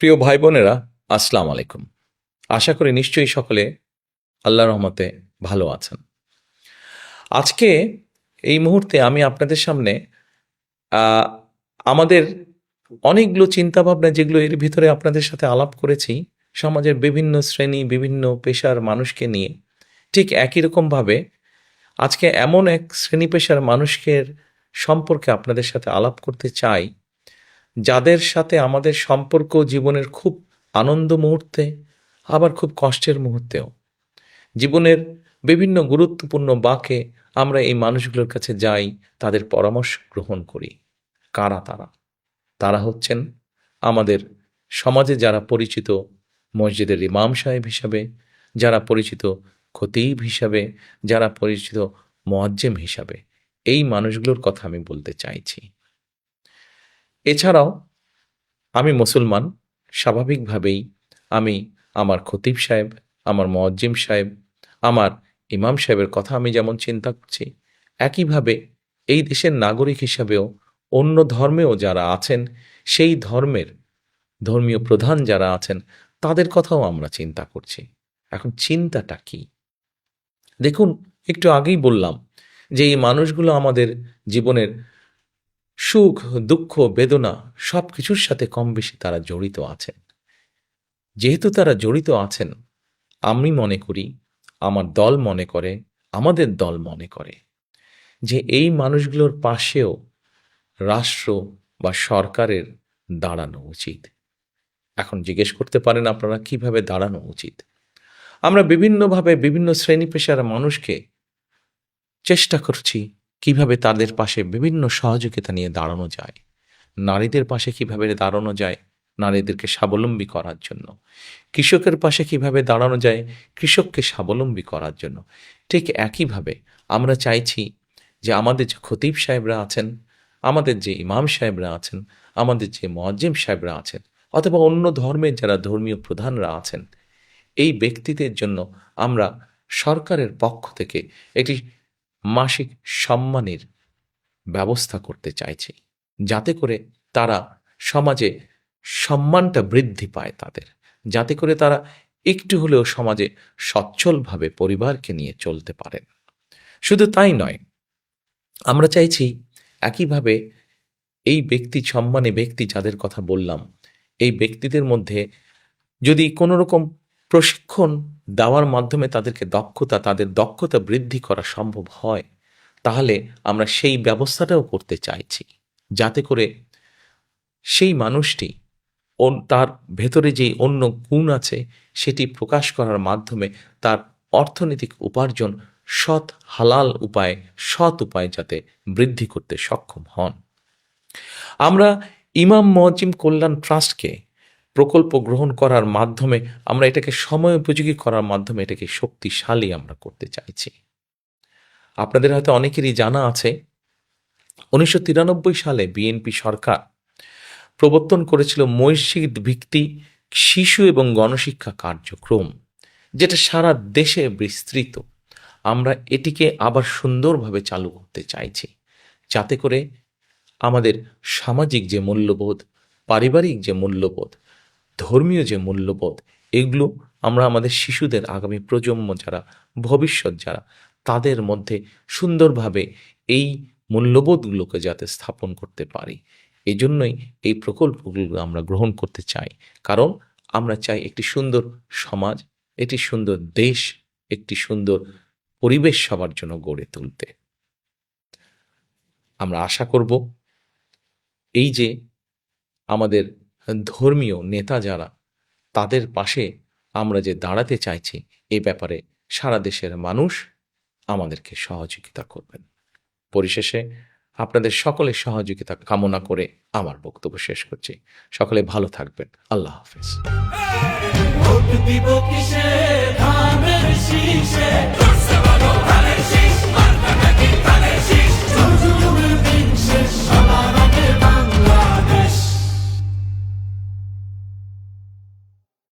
প্রিয় ভাই বোনেরা, আসসালামু আলাইকুম। আশা করি নিশ্চয়ই সকলে আল্লাহর রহমতে ভালো আছেন। আজকে এই মুহূর্তে আমি আপনাদের সামনে আহ, আমাদের অনেকগুলো চিন্তাভাবনা যেগুলো এর ভিতরে আপনাদের সাথে আলাপ করেছি, সমাজের বিভিন্ন শ্রেণী বিভিন্ন পেশার মানুষকে নিয়ে, ঠিক একই রকমভাবে আজকে এমন এক শ্রেণী পেশার মানুষের সম্পর্কে আপনাদের সাথে আলাপ করতে চাই, যাদের সাথে আমাদের সম্পর্ক জীবনের খুব আনন্দ মুহূর্তে, আবার খুব কষ্টের মুহূর্তেও, জীবনের বিভিন্ন গুরুত্বপূর্ণ বাঁকে আমরা এই মানুষগুলোর কাছে যাই, তাদের পরামর্শ গ্রহণ করি। কারা তারা? তারা হচ্ছেন আমাদের সমাজে যারা পরিচিত মসজিদের ইমাম সাহেব হিসাবে, যারা পরিচিত খতিব হিসাবে, যারা পরিচিত মুয়াজ্জিম হিসাবে। এই মানুষগুলোর কথা আমি বলতে চাইছি। এছাড়াও আমি মুসলমান, স্বাভাবিকভাবেই আমি আমার খতিব সাহেব, আমার মুয়াজ্জিম সাহেব, আমার ইমাম সাহেবের কথা আমি যেমন চিন্তা করছি, একইভাবে এই দেশের নাগরিক হিসাবেও অন্য ধর্মেও যারা আছেন, সেই ধর্মের ধর্মীয় প্রধান যারা আছেন, তাদের কথাও আমরা চিন্তা করছি। এখন চিন্তাটা কি? দেখুন, একটু আগেই বললাম যে এই মানুষগুলো আমাদের জীবনের সুখ দুঃখ বেদনা সব কিছুর সাথে কম বেশি তারা জড়িত আছেন। যেহেতু তারা জড়িত আছেন, আমি মনে করি, আমার দল মনে করে, আমাদের দল মনে করে যে এই মানুষগুলোর পাশেও রাষ্ট্র বা সরকারের দাঁড়ানো উচিত। এখন জিজ্ঞেস করতে পারেন আপনারা, কিভাবে দাঁড়ানো উচিত? আমরা বিভিন্নভাবে বিভিন্ন শ্রেণী পেশার মানুষকে চেষ্টা করছি কিভাবে তাদের পাশে বিভিন্ন সহযোগিতা নিয়ে দাঁড়ানো যায়। নারীদের পাশে কিভাবে দাঁড়ানো যায় নারীদেরকে স্বাবলম্বী করার জন্য, কৃষকের পাশে কিভাবে দাঁড়ানো যায় কৃষককে স্বাবলম্বী করার জন্য। ঠিক একইভাবে আমরা চাইছি যে আমাদের যে খতিব সাহেবরা আছেন, আমাদের যে ইমাম সাহেবরা আছেন, আমাদের যে মুয়াজ্জিম সাহেবরা আছেন, অথবা অন্য ধর্মের যারা ধর্মীয় প্রধানরা আছেন, এই ব্যক্তিদের জন্য আমরা সরকারের পক্ষ থেকে একটি মাসিক সম্মানের ব্যবস্থা করতে চাইছি, যাতে করে তারা সমাজে সম্মানটা বৃদ্ধি পায় তাদের, যাতে করে তারা একটু হলেও সমাজে সচ্ছলভাবে পরিবারকে নিয়ে চলতে পারেন। শুধু তাই নয়, আমরা চাইছি একইভাবে এই ব্যক্তি সম্মানী ব্যক্তি যাদের কথা বললাম, এই ব্যক্তিদের মধ্যে যদি কোনো রকম প্রশিক্ষণ দেওয়ার মাধ্যমে তাদের দক্ষতা বৃদ্ধি করা সম্ভব হয়, তাহলে আমরা সেই ব্যবস্থাটাও করতে চাইছি, যাতে করে সেই মানুষটি তার ভেতরে যেই অন্য গুণ আছে সেটি প্রকাশ করার মাধ্যমে তার অর্থনৈতিক উপার্জন সৎ উপায়ে যাতে বৃদ্ধি করতে সক্ষম হন। আমরা ইমাম মুয়াজ্জিম কল্যাণ ট্রাস্টকে প্রকল্প গ্রহণ করার মাধ্যমে আমরা এটাকে সময় উপযোগী করার মাধ্যমে এটাকে শক্তিশালী আমরা করতে চাইছি। আপনাদের হয়তো অনেকেরই জানা আছে, 1993 সালে বিএনপি সরকার প্রবর্তন করেছিল মসজিদ ভিত্তিক শিশু এবং গণশিক্ষা কার্যক্রম, যেটা সারা দেশে বিস্তৃত। আমরা এটিকে আবার সুন্দরভাবে চালু করতে চাইছি, যাতে করে আমাদের সামাজিক যে মূল্যবোধ, পারিবারিক যে মূল্যবোধ, ধর্মীয় যে মূল্যবোধ, এগুলো আমরা আমাদের শিশুদের, আগামী প্রজন্ম যারা, ভবিষ্যৎ যারা, তাদের মধ্যে সুন্দরভাবে এই মূল্যবোধগুলোকে যাতে স্থাপন করতে পারি। এই জন্যই এই প্রকল্পগুলো আমরা গ্রহণ করতে চাই, কারণ আমরা চাই একটি সুন্দর সমাজ, একটি সুন্দর দেশ, একটি সুন্দর পরিবেশ সবার জন্য গড়ে তুলতে। আমরা আশা করব এই যে আমাদের ধর্মীয় নেতা যারা, তাদের পাশে আমরা যে দাঁড়াতে চাইছি, এই ব্যাপারে সারা দেশের মানুষ আমাদেরকে সহযোগিতা করবেন। পরিশেষে আপনাদের সকলের সহযোগিতা কামনা করে আমার বক্তব্য শেষ করছি। সকলে ভালো থাকবেন। আল্লাহ হাফেজ।